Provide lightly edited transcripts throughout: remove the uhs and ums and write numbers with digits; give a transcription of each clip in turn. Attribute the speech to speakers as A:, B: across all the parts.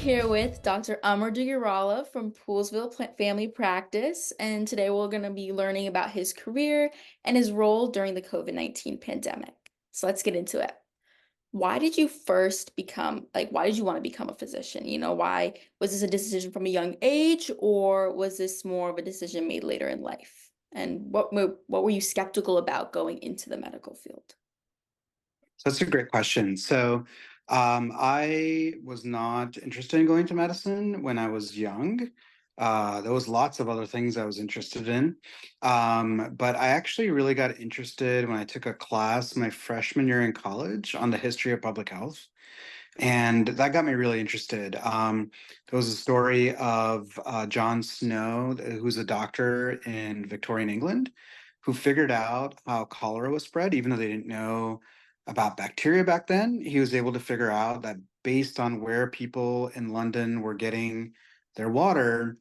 A: here with Dr. Amar Duggirala from Poolesville Family Practice, and today we're going to be learning about his career and his role during the COVID-19 pandemic. So let's get into it. Why did you first why did you want to become a physician? Why was this a decision from a young age, or was this more of a decision made later in life? And what were you skeptical about going into the medical field?
B: So that's a great question. I was not interested in going to medicine when I was young. There was lots of other things I was interested in. But I actually really got interested when I took a class my freshman year in college on the history of public health. And that got me really interested. There was a story of John Snow, who's a doctor in Victorian England, who figured out how cholera was spread, even though they didn't know about bacteria back then. He was able to figure out that based on where people in London were getting their water,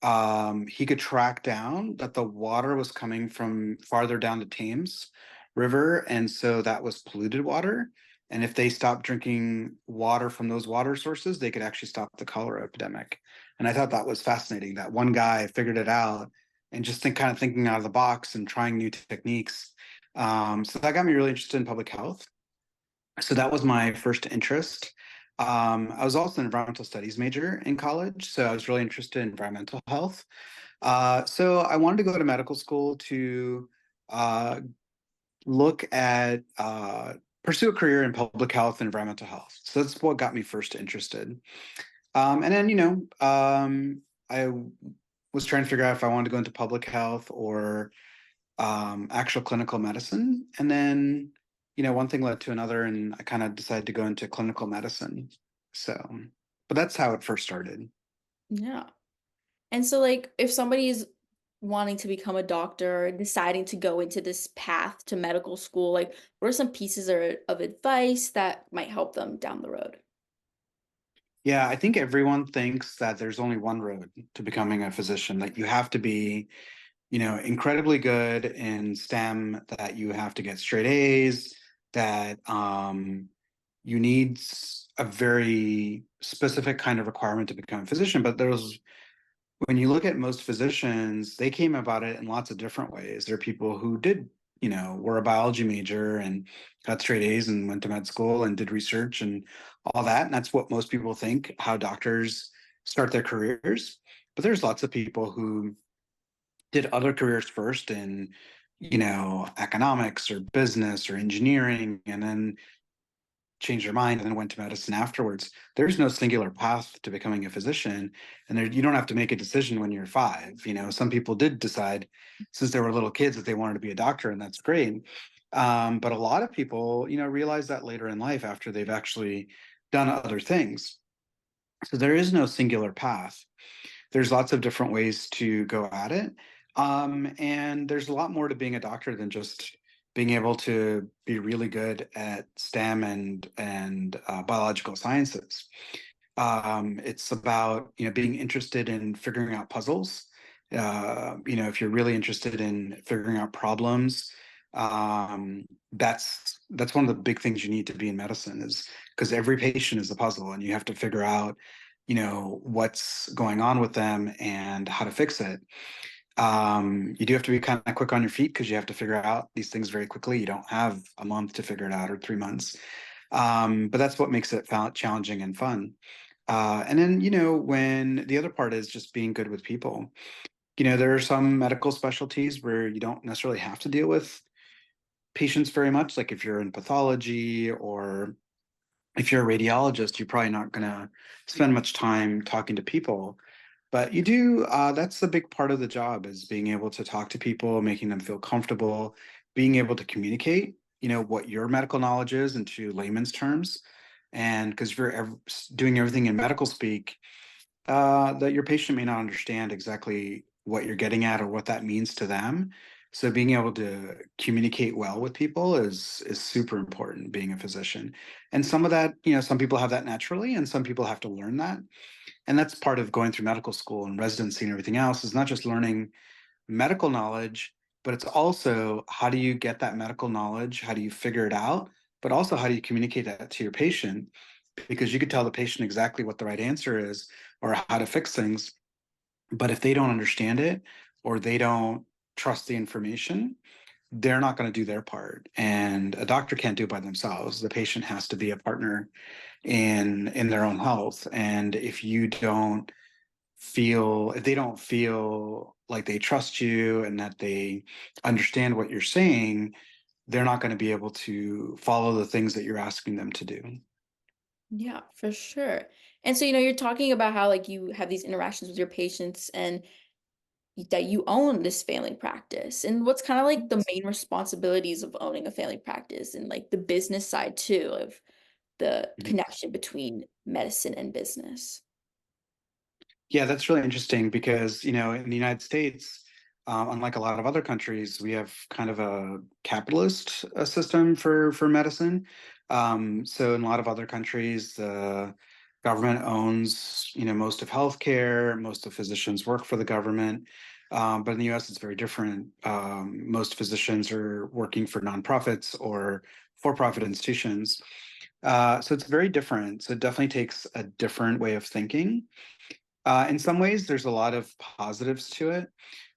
B: he could track down that the water was coming from farther down the Thames River, and so that was polluted water. And if they stopped drinking water from those water sources, they could actually stop the cholera epidemic. And I thought that was fascinating that one guy figured it out and just kind of thinking out of the box and trying new techniques. So that got me really interested in public health. So that was my first interest. I was also an environmental studies major in college, so I was really interested in environmental health. So I wanted to go to medical school to uh, look at pursue a career in public health and environmental health. So that's what got me first interested. And then, I was trying to figure out if I wanted to go into public health or actual clinical medicine. And then, one thing led to another, and I kind of decided to go into clinical medicine. So, but that's how it first started.
A: Yeah. And so, if somebody is wanting to become a doctor, deciding to go into this path to medical school, what are some pieces of advice that might help them down the road?
B: Yeah, I think everyone thinks that there's only one road to becoming a physician, that you have to be, incredibly good in STEM, that you have to get straight A's, that you need a very specific kind of requirement to become a physician. But there's when you look at most physicians, they came about it in lots of different ways. There are people who did, were a biology major and got straight A's and went to med school and did research and all that. And that's what most people think how doctors start their careers. But there's lots of people who did other careers first in, economics or business or engineering, and then changed their mind and then went to medicine afterwards. There's no singular path to becoming a physician, and you don't have to make a decision when you're 5. Some people did decide since they were little kids that they wanted to be a doctor, and that's great. But a lot of people, realize that later in life after they've actually done other things. So there is no singular path. There's lots of different ways to go at it. And there's a lot more to being a doctor than just being able to be really good at STEM and biological sciences. It's about being interested in figuring out puzzles. If you're really interested in figuring out problems, that's one of the big things you need to be in medicine, is because every patient is a puzzle, and you have to figure out what's going on with them and how to fix it. You do have to be kind of quick on your feet because you have to figure out these things very quickly. You don't have a month to figure it out or 3 months. But that's what makes it challenging and fun. And then, when the other part is just being good with people, there are some medical specialties where you don't necessarily have to deal with patients very much. Like if you're in pathology or if you're a radiologist, you're probably not going to spend much time talking to people. But you do, that's the big part of the job, is being able to talk to people, making them feel comfortable, being able to communicate, what your medical knowledge is into layman's terms. And because if you're doing everything in medical speak, that your patient may not understand exactly what you're getting at or what that means to them. So being able to communicate well with people is super important being a physician. And some of that, some people have that naturally and some people have to learn that. And that's part of going through medical school and residency and everything else, is not just learning medical knowledge, but it's also how do you get that medical knowledge? How do you figure it out? But also how do you communicate that to your patient? because you could tell the patient exactly what the right answer is or how to fix things. But if they don't understand it or they don't trust the information, they're not going to do their part. And a doctor can't do it by themselves. The patient has to be a partner in their own health. And if they don't feel like they trust you and that they understand what you're saying, they're not going to be able to follow the things that you're asking them to do.
A: Yeah, for sure. And so, you're talking about how like you have these interactions with your patients and that you own this family practice. And what's kind of like the main responsibilities of owning a family practice and like the business side too of the connection between medicine and business?
B: Yeah, that's really interesting because, in the United States, unlike a lot of other countries, we have kind of a capitalist system for medicine. So in a lot of other countries, the government owns, most of healthcare, most of physicians work for the government. But in the US, it's very different. Most physicians are working for nonprofits or for-profit institutions. So it's very different. So it definitely takes a different way of thinking. In some ways, there's a lot of positives to it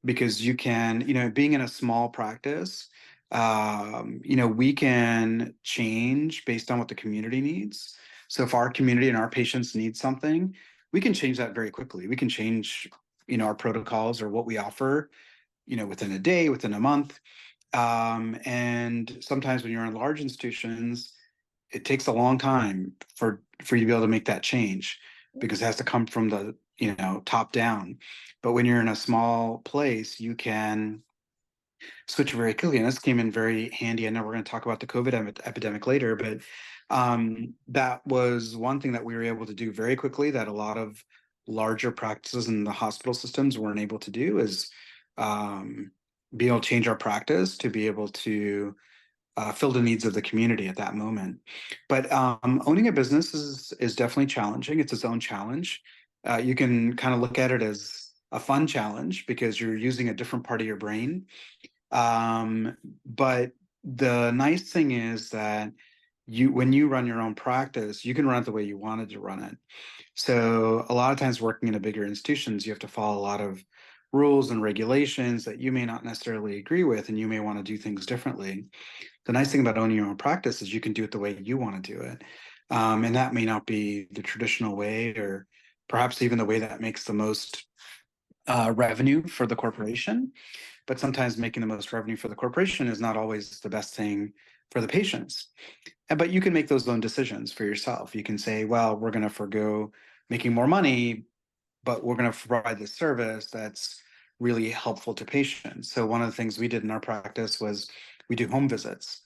B: because you can, being in a small practice, we can change based on what the community needs. So if our community and our patients need something, we can change that very quickly. We can change, our protocols or what we offer, within a day, within a month. And sometimes when you're in large institutions, it takes a long time for you to be able to make that change because it has to come from the top down. But when you're in a small place, you can switch very quickly, and this came in very handy. I know we're going to talk about the COVID epidemic later, but that was one thing that we were able to do very quickly that a lot of larger practices in the hospital systems weren't able to do is um, be able to change our practice to be able to fill the needs of the community at that moment. But owning a business is definitely challenging. It's its own challenge. You can kind of look at it as a fun challenge because you're using a different part of your brain. But the nice thing is that when you run your own practice, you can run it the way you wanted to run it. So a lot of times working in a bigger institutions, you have to follow a lot of rules and regulations that you may not necessarily agree with, and you may want to do things differently. The nice thing about owning your own practice is you can do it the way you want to do it. And that may not be the traditional way, or perhaps even the way that makes the most revenue for the corporation. But sometimes making the most revenue for the corporation is not always the best thing for the patients. But you can make those own decisions for yourself. You can say, well, we're going to forego making more money, but we're going to provide this service that's really helpful to patients. So one of the things we did in our practice was we do home visits.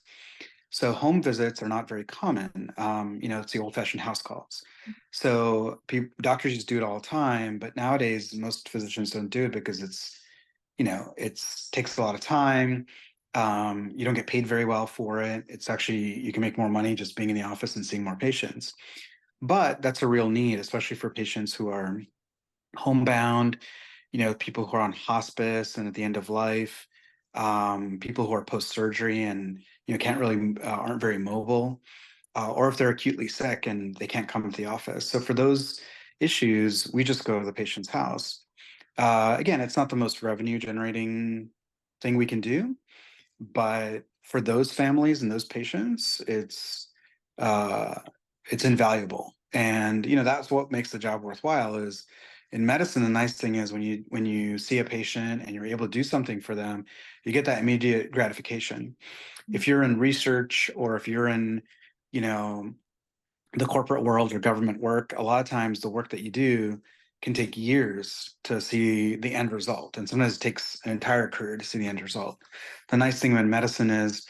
B: So home visits are not very common. It's the old-fashioned house calls. So doctors used to do it all the time, but nowadays most physicians don't do it because it's takes a lot of time. You don't get paid very well for it. It's actually you can make more money just being in the office and seeing more patients. But that's a real need, especially for patients who are homebound, people who are on hospice and at the end of life, people who are post-surgery and can't really aren't very mobile, or if they're acutely sick and they can't come to the office. So for those issues, we just go to the patient's house. Again, it's not the most revenue generating thing we can do, but for those families and those patients, uh, it's invaluable. And that's what makes the job worthwhile. Is in medicine, the nice thing is when you see a patient and you're able to do something for them, you get that immediate gratification. If you're in research or if you're in, you know, the corporate world or government work, a lot of times the work that you do can take years to see the end result. And sometimes it takes an entire career to see the end result. The nice thing about medicine is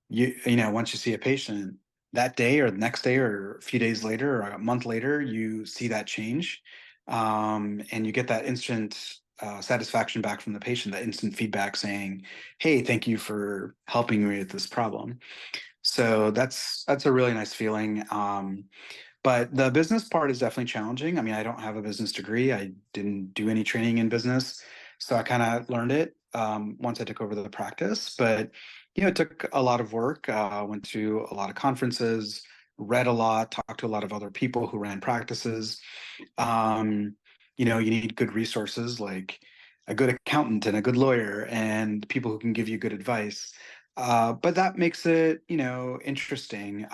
B: once you see a patient that day or the next day or a few days later or a month later, you see that change. And you get that instant satisfaction back from the patient, that instant feedback saying, hey, thank you for helping me with this problem. So that's a really nice feeling. But the business part is definitely challenging. I mean, I don't have a business degree. I didn't do any training in business, so I kind of learned it once I took over the practice. But it took a lot of work. Went to a lot of conferences, read a lot, talked to a lot of other people who ran practices. Um, you need good resources like a good accountant and a good lawyer and people who can give you good advice. But that makes it, interesting.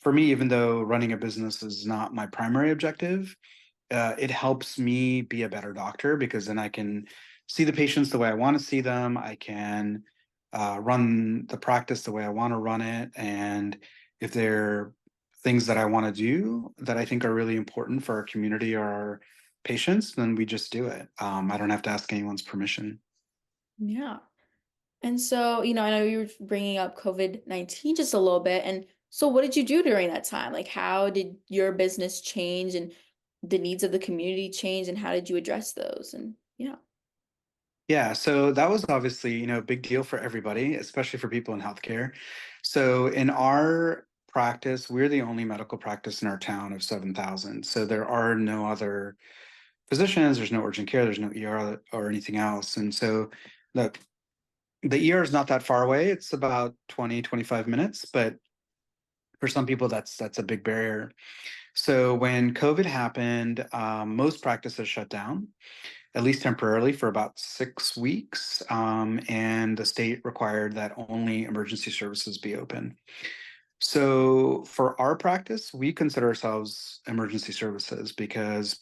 B: For me, even though running a business is not my primary objective, it helps me be a better doctor because then I can see the patients the way I want to see them. I can run the practice the way I want to run it. And if there are things that I want to do that I think are really important for our community or our patients, then we just do it. I don't have to ask anyone's permission.
A: Yeah. And so, I know you were bringing up COVID-19 just a little bit. And so, what did you do during that time? Like, how did your business change and the needs of the community change, and how did you address those? And yeah.
B: Yeah, so that was obviously, a big deal for everybody, especially for people in healthcare. So in our practice, we're the only medical practice in our town of 7,000. So there are no other physicians, there's no urgent care, there's no ER or anything else. And so the the ER is not that far away. It's about 20-25 minutes, but for some people that's a big barrier. So when COVID happened, most practices shut down, at least temporarily, for about 6 weeks. And the state required that only emergency services be open. So for our practice, we consider ourselves emergency services because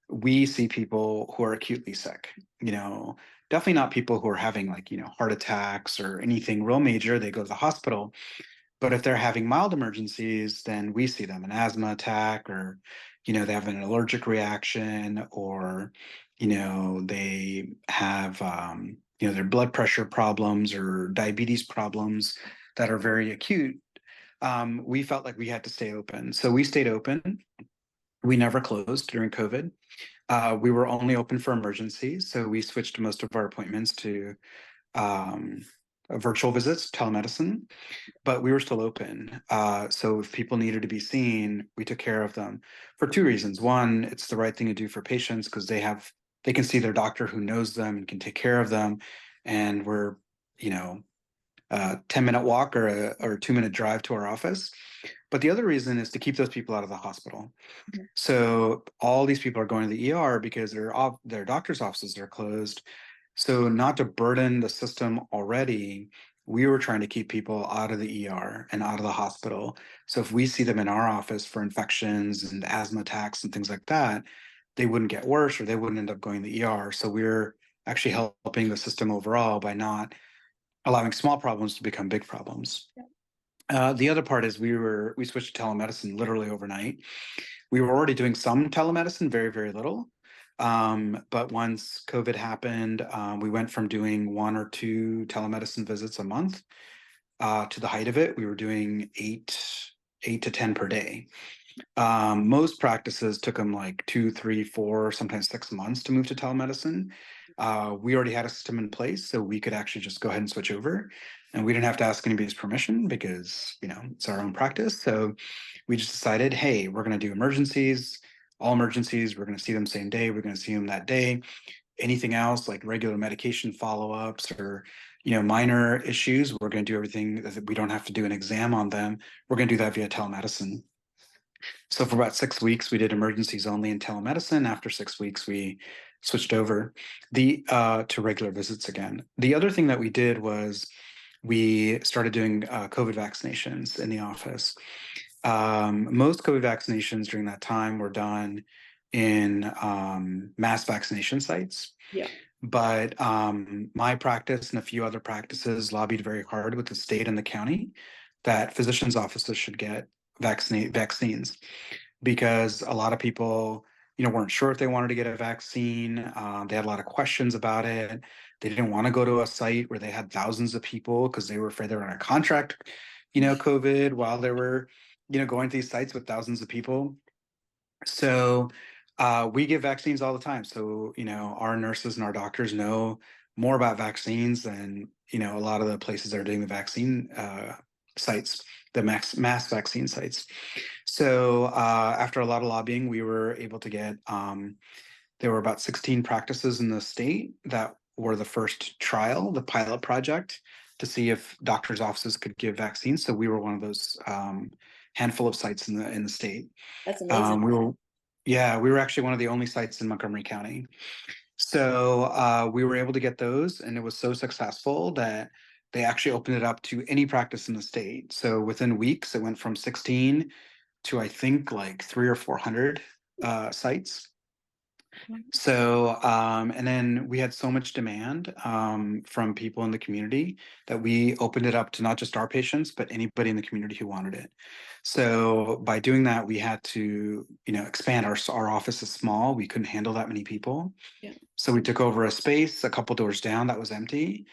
B: we see people who are acutely sick, definitely not people who are having like, heart attacks or anything real major. They go to the hospital. But if they're having mild emergencies, then we see them an asthma attack, or, they have an allergic reaction, or, they have, their blood pressure problems or diabetes problems that are very acute. We felt like we had to stay open. So we stayed open. We never closed during COVID. We were only open for emergencies. So we switched most of our appointments to um, virtual visits, telemedicine, but we were still open. So if people needed to be seen, we took care of them for two reasons. One, it's the right thing to do for patients because they can see their doctor who knows them and can take care of them. And we're, you know, 10-minute walk or a 2-minute drive to our office. But the other reason is to keep those people out of the hospital.
A: Mhm.
B: So all these people are going to the ER because their doctor's offices are closed. So not to burden the system already, we were trying to keep people out of the ER and out of the hospital. So if we see them in our office for infections and asthma attacks and things like that, they wouldn't get worse or they wouldn't end up going to the ER. So we're actually helping the system overall by not allowing small problems to become big problems.
A: Yeah.
B: The other part is we switched to telemedicine literally overnight. We were already doing some telemedicine, very, very little. But once COVID happened, we went from doing 1 or 2 telemedicine visits a month to the height of it. We were doing eight to 10 per day. Most practices took them like 2, 3, 4, sometimes 6 months to move to telemedicine. We already had a system in place, so we could actually just go ahead and switch over. And we didn't have to ask anybody's permission because, it's our own practice. So we just decided, hey, we're going to do emergencies, all emergencies. We're going to see them same day. We're going to see them that day. Anything else like regular medication follow-ups or, minor issues, we're going to do everything that we don't have to do an exam on them. We're going to do that via telemedicine. So for about 6 weeks, we did emergencies only in telemedicine. After 6 weeks, we switched over the to regular visits again. The other thing that we did was we started doing COVID vaccinations in the office. Most COVID vaccinations during that time were done in mass vaccination sites.
A: Yeah.
B: But my practice and a few other practices lobbied very hard with the state and the county that physicians' offices should get vaccines because a lot of people, weren't sure if they wanted to get a vaccine. They had a lot of questions about it. They didn't want to go to a site where they had thousands of people because they were afraid they were on a contract, COVID while they were, going to these sites with thousands of people. So we give vaccines all the time. So, our nurses and our doctors know more about vaccines than, a lot of the places that are doing the vaccine sites, the mass vaccine sites. So after a lot of lobbying, we were able to get, there were about 16 practices in the state that were the first trial, the pilot project, to see if doctors' offices could give vaccines. So we were one of those handful of sites in the state.
A: That's amazing.
B: We were, yeah, we were actually one of the only sites in Montgomery County. So we were able to get those, and it was so successful that they actually opened it up to any practice in the state. So within weeks, it went from 16 to I think like three or 400 sites. So, and then we had so much demand from people in the community that we opened it up to not just our patients, but anybody in the community who wanted it. So by doing that, we had to, expand. Our office is small. We couldn't handle that many people.
A: Yeah.
B: So we took over a space a couple doors down that was empty,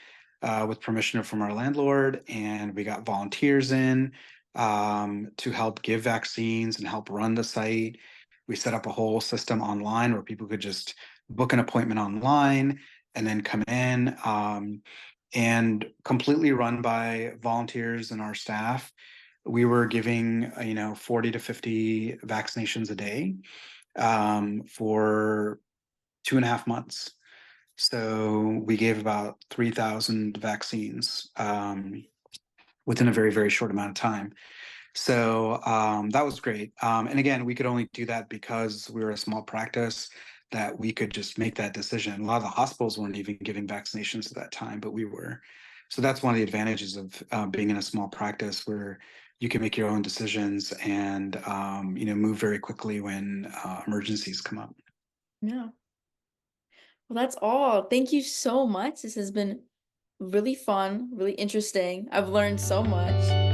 B: with permission from our landlord, and we got volunteers in to help give vaccines and help run the site. We set up a whole system online where people could just book an appointment online and then come in, and completely run by volunteers and our staff. We were giving, 40 to 50 vaccinations a day for 2.5 months. So we gave about 3,000 vaccines within a very, very short amount of time. So that was great. And again, we could only do that because we were a small practice, that we could just make that decision. A lot of the hospitals weren't even giving vaccinations at that time, but we were. So that's one of the advantages of being in a small practice, where you can make your own decisions and move very quickly when emergencies come up.
A: Yeah. Well, that's all. Thank you so much. This has been really fun, really interesting. I've learned so much.